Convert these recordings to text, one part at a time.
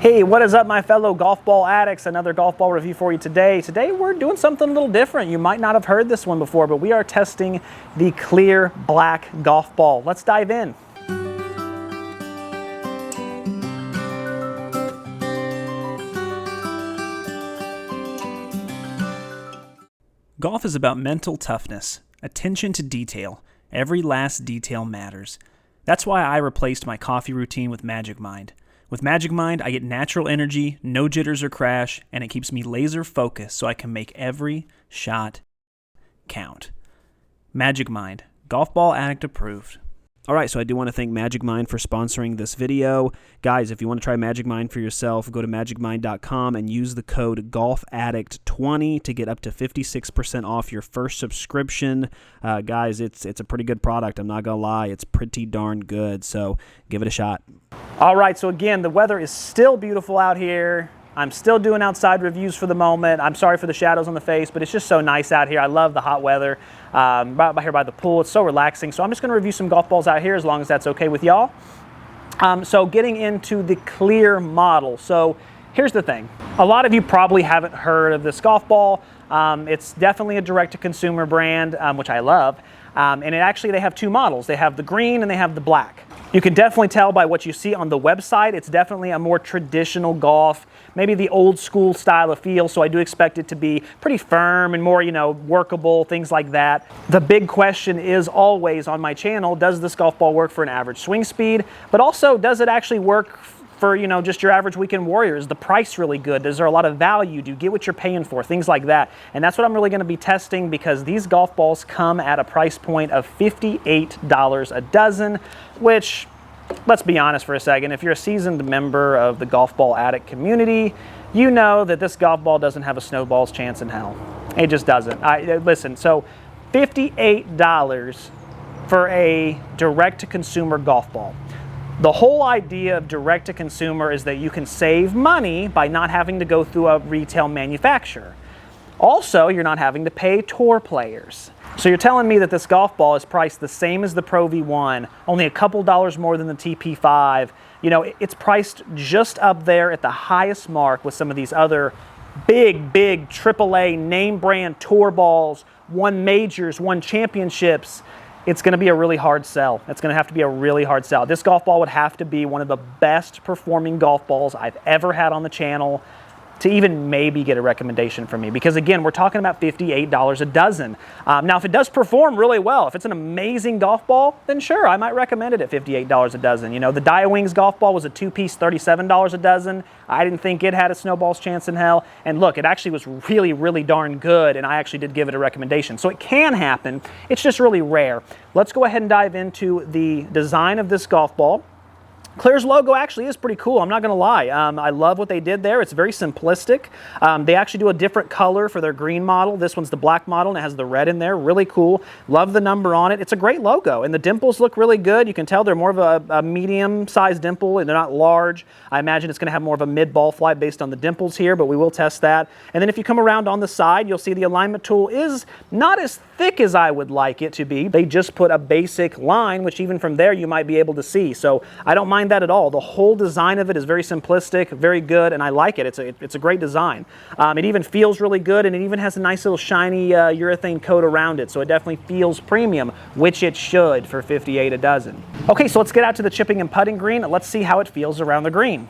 Hey, what is up, my fellow golf ball addicts? Another golf ball review for you today. Today we're doing something a little different. You might not have heard this one before, but we are testing the clear black golf ball. Let's dive in. Golf is about mental toughness, attention to detail. Every last detail matters. That's why I replaced my coffee routine with Magic Mind. With Magic Mind, I get natural energy, no jitters or crash, and it keeps me laser focused so I can make every shot count. Magic Mind, golf ball addict approved. All right, so I do want to thank Magic Mind for sponsoring this video. Guys, if you want to try Magic Mind for yourself, go to magicmind.com and use the code GOLFADDICT20 to get up to 56% off your first subscription. Guys, it's a pretty good product. I'm not going to lie. It's pretty darn good, so give it a shot. All right, so again, the weather is still beautiful out here. I'm still doing outside reviews for the moment. I'm sorry for the shadows on the face, but it's just so nice out here. I love the hot weather. Right here by the pool, it's so relaxing. So I'm just gonna review some golf balls out here as long as that's okay with y'all. So getting into the clear model. So here's the thing. A lot of you probably haven't heard of this golf ball. It's definitely a direct-to-consumer brand, which I love. And they have two models. They have the green and they have the black. You can definitely tell by what you see on the website. It's definitely a more traditional golf, maybe the old school style of feel. So I do expect it to be pretty firm and more, workable, things like that. The big question is always on my channel, does this golf ball work for an average swing speed? But also, does it actually work for, just your average weekend warrior? Is the price really good? Is there a lot of value? Do you get what you're paying for? Things like that. And that's what I'm really going to be testing, because these golf balls come at a price point of $58 a dozen, which, let's be honest for a second, if you're a seasoned member of the golf ball addict community, you know that this golf ball doesn't have a snowball's chance in hell. It just doesn't. Listen, so $58 for a direct-to-consumer golf ball. The whole idea of direct-to-consumer is that you can save money by not having to go through a retail manufacturer. Also, you're not having to pay tour players. So you're telling me that this golf ball is priced the same as the Pro V1, only a couple dollars more than the TP5. It's priced just up there at the highest mark with some of these other big AAA name brand tour balls, won majors, won championships. It's going to be a really hard sell. It's going to have to be a really hard sell. This golf ball would have to be one of the best performing golf balls I've ever had on the channel to even maybe get a recommendation from me. Because again, we're talking about $58 a dozen. Now, if it does perform really well, if it's an amazing golf ball, then sure, I might recommend it at $58 a dozen. The Dia Wings golf ball was a two-piece, $37 a dozen. I didn't think it had a snowball's chance in hell. And look, it actually was really darn good, and I actually did give it a recommendation. So it can happen. It's just really rare. Let's go ahead and dive into the design of this golf ball. Clear's logo actually is pretty cool, I'm not going to lie. I love what they did there. It's very simplistic. They actually do a different color for their green model. This one's the black model, and it has the red in there. Really cool. Love the number on it. It's a great logo, and the dimples look really good. You can tell they're more of a medium-sized dimple, and they're not large. I imagine it's going to have more of a mid-ball flight based on the dimples here, but we will test that. And then if you come around on the side, you'll see the alignment tool is not as thick as I would like it to be. They just put a basic line, which even from there you might be able to see. So I don't mind that at all. The whole design of it is very simplistic, very good, and I like it. It's a great design. It even feels really good, and it even has a nice little shiny urethane coat around it, so it definitely feels premium, which it should for $58 a dozen. Okay, so let's get out to the chipping and putting green, and let's see how it feels around the green.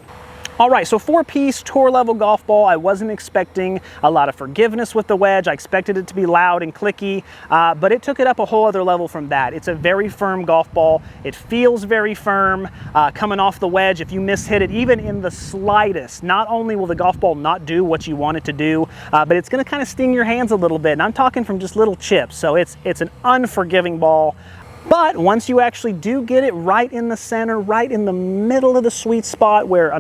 All right, so four-piece tour-level golf ball. I wasn't expecting a lot of forgiveness with the wedge. I expected it to be loud and clicky, but it took it up a whole other level from that. It's a very firm golf ball. It feels very firm coming off the wedge. If you mishit it, even in the slightest, not only will the golf ball not do what you want it to do, but it's gonna kind of sting your hands a little bit. And I'm talking from just little chips, so it's an unforgiving ball. But once you actually do get it right in the center, right in the middle of the sweet spot where,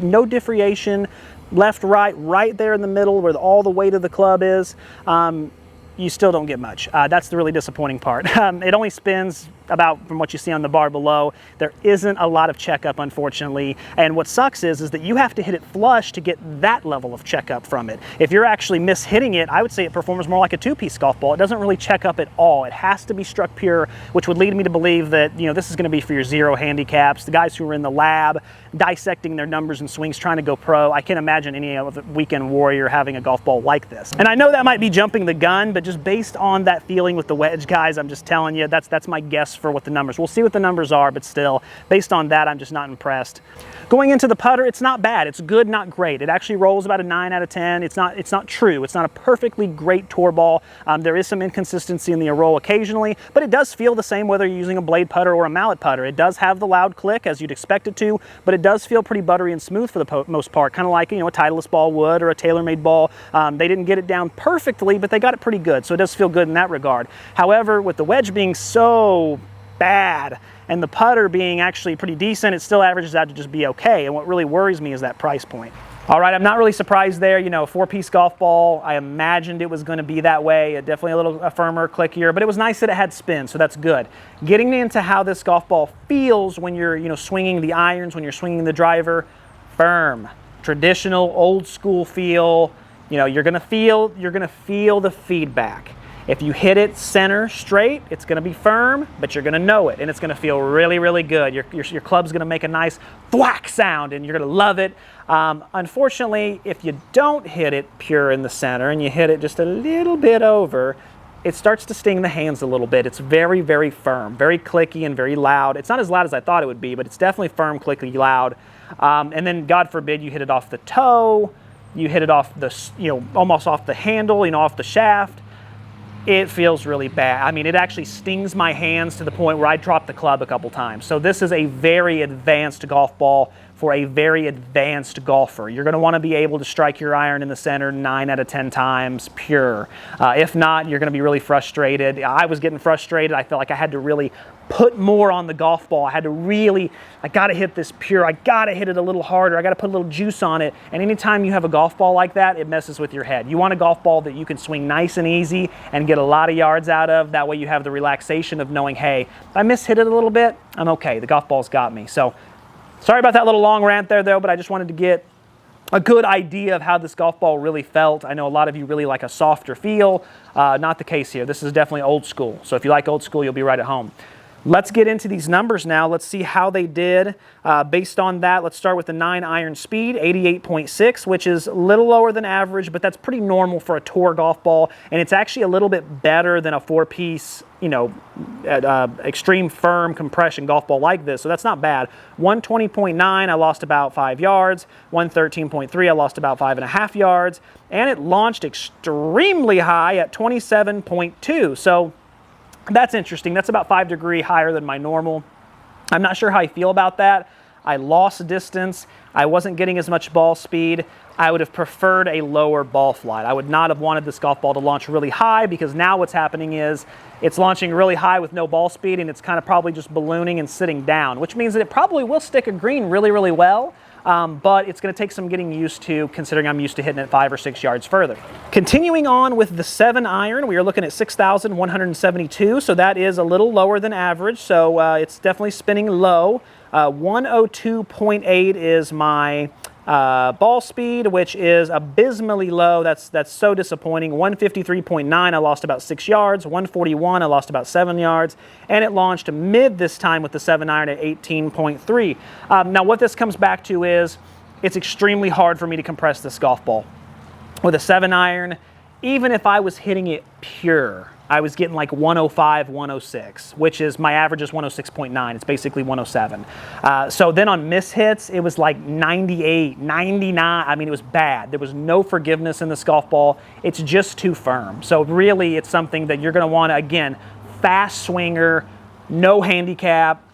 no differentiation, left, right there in the middle where all the weight of the club is, you still don't get much. That's the really disappointing part. It only spins about from what you see on the bar below. There isn't a lot of checkup, unfortunately. And what sucks is that you have to hit it flush to get that level of checkup from it. If you're actually mishitting it, I would say it performs more like a two-piece golf ball. It doesn't really check up at all. It has to be struck pure, which would lead me to believe that, this is going to be for your zero handicaps, the guys who are in the lab dissecting their numbers and swings trying to go pro. I can't imagine any weekend warrior having a golf ball like this. And I know that might be jumping the gun, but just based on that feeling with the wedge, guys, I'm just telling you, that's my guess for what the numbers. We'll see what the numbers are, but still, based on that, I'm just not impressed. Going into the putter, it's not bad. It's good, not great. It actually rolls about a 9 out of 10. It's not true. It's not a perfectly great tour ball. There is some inconsistency in the roll occasionally, but it does feel the same whether you're using a blade putter or a mallet putter. It does have the loud click as you'd expect it to, but it does feel pretty buttery and smooth for the most part, kind of like a Titleist ball would or a TaylorMade ball. They didn't get it down perfectly, but they got it pretty good, so it does feel good in that regard. However, with the wedge being so bad and the putter being actually pretty decent, it still averages out to just be okay. And what really worries me is that price point. All right, I'm not really surprised there. Four-piece golf ball, I imagined it was going to be that way. Definitely a little firmer, clickier, but it was nice that it had spin, so that's good. Getting into how this golf ball feels when you're, swinging the irons, when you're swinging the driver, firm, traditional, old school feel. You're going to feel the feedback. If you hit it center straight, it's going to be firm, but you're going to know it, and it's going to feel really, really good. Your club's going to make a nice thwack sound, and you're going to love it. Unfortunately, if you don't hit it pure in the center and you hit it just a little bit over, it starts to sting the hands a little bit. It's very, very firm, very clicky and very loud. It's not as loud as I thought it would be, but it's definitely firm, clicky, loud. And then, God forbid, you hit it off the toe, you hit it off the, almost off the handle, off the shaft. It feels really bad. I mean, it actually stings my hands to the point where I dropped the club a couple times. So this is a very advanced golf ball for a very advanced golfer. You're going to want to be able to strike your iron in the center 9 out of 10 times pure. If not, you're going to be really frustrated. I was getting frustrated. I felt like I had to really put more on the golf ball. I got to hit this pure. I got to hit it a little harder. I got to put a little juice on it. And anytime you have a golf ball like that, it messes with your head. You want a golf ball that you can swing nice and easy and get a lot of yards out of. That way you have the relaxation of knowing, hey, if I mishit it a little bit, I'm okay. The golf ball's got me. So sorry about that little long rant there, though, but I just wanted to get a good idea of how this golf ball really felt. I know a lot of you really like a softer feel. Not the case here. This is definitely old school. So if you like old school, you'll be right at home. Let's get into these numbers now. Let's see how they did. Based on that, let's start with the 9 iron speed, 88.6, which is a little lower than average, but that's pretty normal for a tour golf ball. And it's actually a little bit better than a 4-piece, extreme firm compression golf ball like this. So that's not bad. 120.9, I lost about 5 yards. 113.3, I lost about 5.5 yards. And it launched extremely high at 27.2. So that's interesting. That's about 5 degrees higher than my normal. I'm not sure how I feel about that. I lost distance. I wasn't getting as much ball speed. I would have preferred a lower ball flight. I would not have wanted this golf ball to launch really high, because now what's happening is it's launching really high with no ball speed, and it's kind of probably just ballooning and sitting down, which means that it probably will stick a green really, really well. But it's going to take some getting used to, considering I'm used to hitting it 5 or 6 yards further. Continuing on with the 7 iron, we are looking at 6,172, so that is a little lower than average, so it's definitely spinning low. 102.8 is my ball speed, which is abysmally low. That's so disappointing. 153.9, I lost about 6 yards. 141, I lost about 7 yards. And it launched mid this time with the 7 iron at 18.3. Now what this comes back to is it's extremely hard for me to compress this golf ball. With a 7 iron, even if I was hitting it pure, I was getting like 105, 106, which is, my average is 106.9. It's basically 107. So then on mishits, it was like 98, 99. I mean, it was bad. There was no forgiveness in this golf ball. It's just too firm. So really, it's something that you're going to want to, again, fast swinger, no handicap,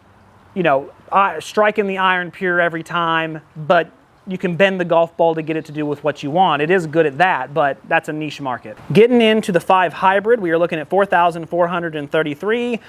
striking the iron pure every time, but you can bend the golf ball to get it to do with what you want. It is good at that, but that's a niche market. Getting into the 5 hybrid, we are looking at 4,433.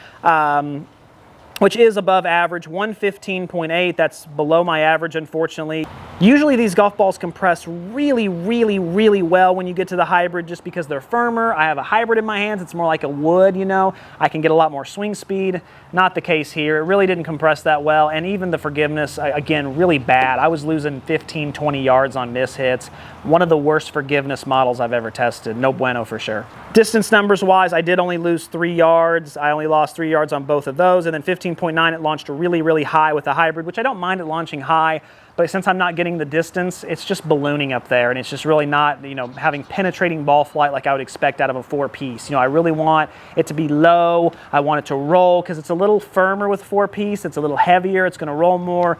which is above average, 115.8. That's below my average, unfortunately. Usually these golf balls compress really, really, really well when you get to the hybrid just because they're firmer. I have a hybrid in my hands. It's more like a wood, you know. I can get a lot more swing speed. Not the case here. It really didn't compress that well, and even the forgiveness, again, really bad. I was losing 15, 20 yards on miss hits. One of the worst forgiveness models I've ever tested. No bueno for sure. Distance numbers wise, I did only lose 3 yards. I only lost 3 yards on both of those, and then 15.9, it launched really, really high with the hybrid, which I don't mind it launching high, but since I'm not getting the distance, it's just ballooning up there, and it's just really not, you know, having penetrating ball flight like I would expect out of a 4-piece. You know, I really want it to be low. I want it to roll because it's a little firmer with 4-piece. It's a little heavier. It's going to roll more.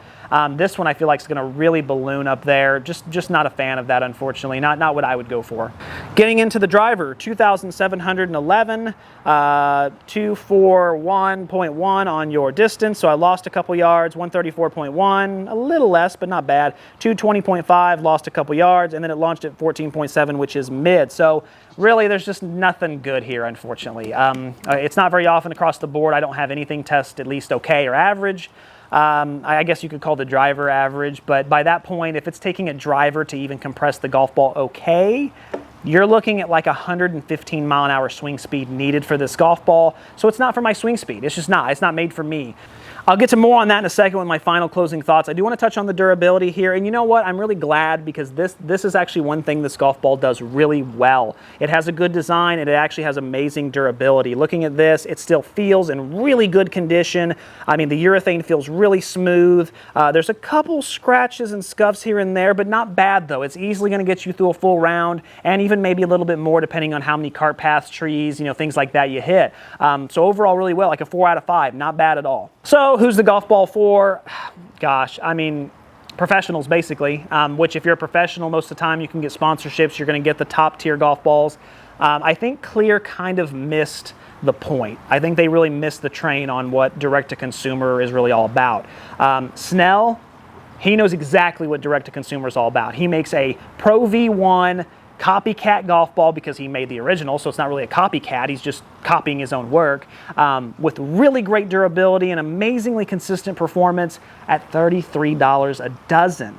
This one I feel like is going to really balloon up there. Just not a fan of that, unfortunately. Not what I would go for. Getting into the driver, 2,711, 241.1 on your distance. So I lost a couple yards, 134.1, a little less, but not bad. 220.5, lost a couple yards, and then it launched at 14.7, which is mid. So really, there's just nothing good here, unfortunately. It's not very often across the board. I don't have anything test at least okay or average. I guess you could call the driver average, but by that point, if it's taking a driver to even compress the golf ball okay, you're looking at like 115 mile an hour swing speed needed for this golf ball. So it's not for my swing speed. It's just not. It's not made for me. I'll get to more on that in a second with my final closing thoughts. I do want to touch on the durability here, and you know what? I'm really glad because this is actually one thing this golf ball does really well. It has a good design, and it actually has amazing durability. Looking at this, it still feels in really good condition. I mean, the urethane feels really smooth. There's a couple scratches and scuffs here and there, but not bad though. It's easily going to get you through a full round, and even maybe a little bit more depending on how many cart paths, trees, you know, things like that you hit. So overall, really well, like a 4 out of 5, not bad at all. So who's the golf ball for? Gosh, I mean, professionals basically, which if you're a professional, most of the time you can get sponsorships, you're going to get the top tier golf balls. I think Clear kind of missed the point. I think they really missed the train on what direct-to-consumer is really all about. Snell, he knows exactly what direct-to-consumer is all about. He makes a Pro V1 copycat golf ball because he made the original, so it's not really a copycat, he's just copying his own work, with really great durability and amazingly consistent performance at $33 a dozen.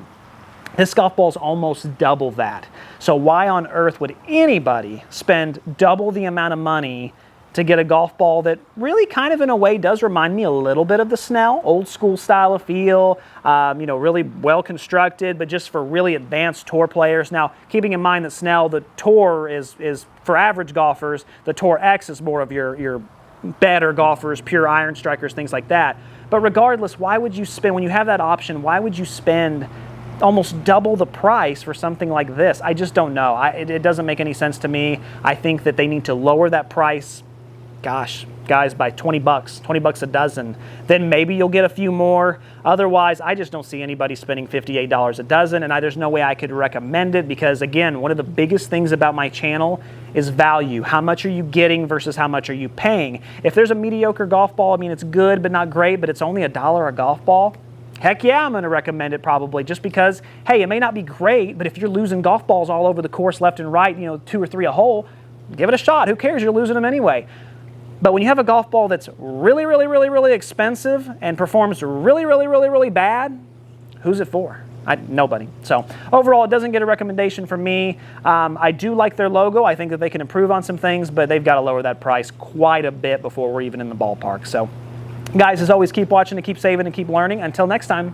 This golf ball is almost double that. So why on earth would anybody spend double the amount of money to get a golf ball that really kind of in a way does remind me a little bit of the Snell, old school style of feel, you know, really well constructed, but just for really advanced tour players. Now, keeping in mind that Snell, the Tour is for average golfers, the Tour X is more of your better golfers, pure iron strikers, things like that. But regardless, why would you spend, when you have that option, why would you spend almost double the price for something like this? I just don't know. It doesn't make any sense to me. I think that they need to lower that price, gosh, guys, by 20 bucks a dozen. Then maybe you'll get a few more. Otherwise, I just don't see anybody spending $58 a dozen, and there's no way I could recommend it because, again, one of the biggest things about my channel is value. How much are you getting versus how much are you paying? If there's a mediocre golf ball, I mean, it's good but not great, but it's only $1 a golf ball, heck yeah, I'm going to recommend it probably just because, hey, it may not be great, but if you're losing golf balls all over the course left and right, you know, 2 or 3 a hole, give it a shot. Who cares? You're losing them anyway. But when you have a golf ball that's really, really, really, really expensive and performs really, really, really, really bad, who's it for? Nobody. So overall, it doesn't get a recommendation from me. I do like their logo. I think that they can improve on some things, but they've got to lower that price quite a bit before we're even in the ballpark. So guys, as always, keep watching and keep saving and keep learning. Until next time.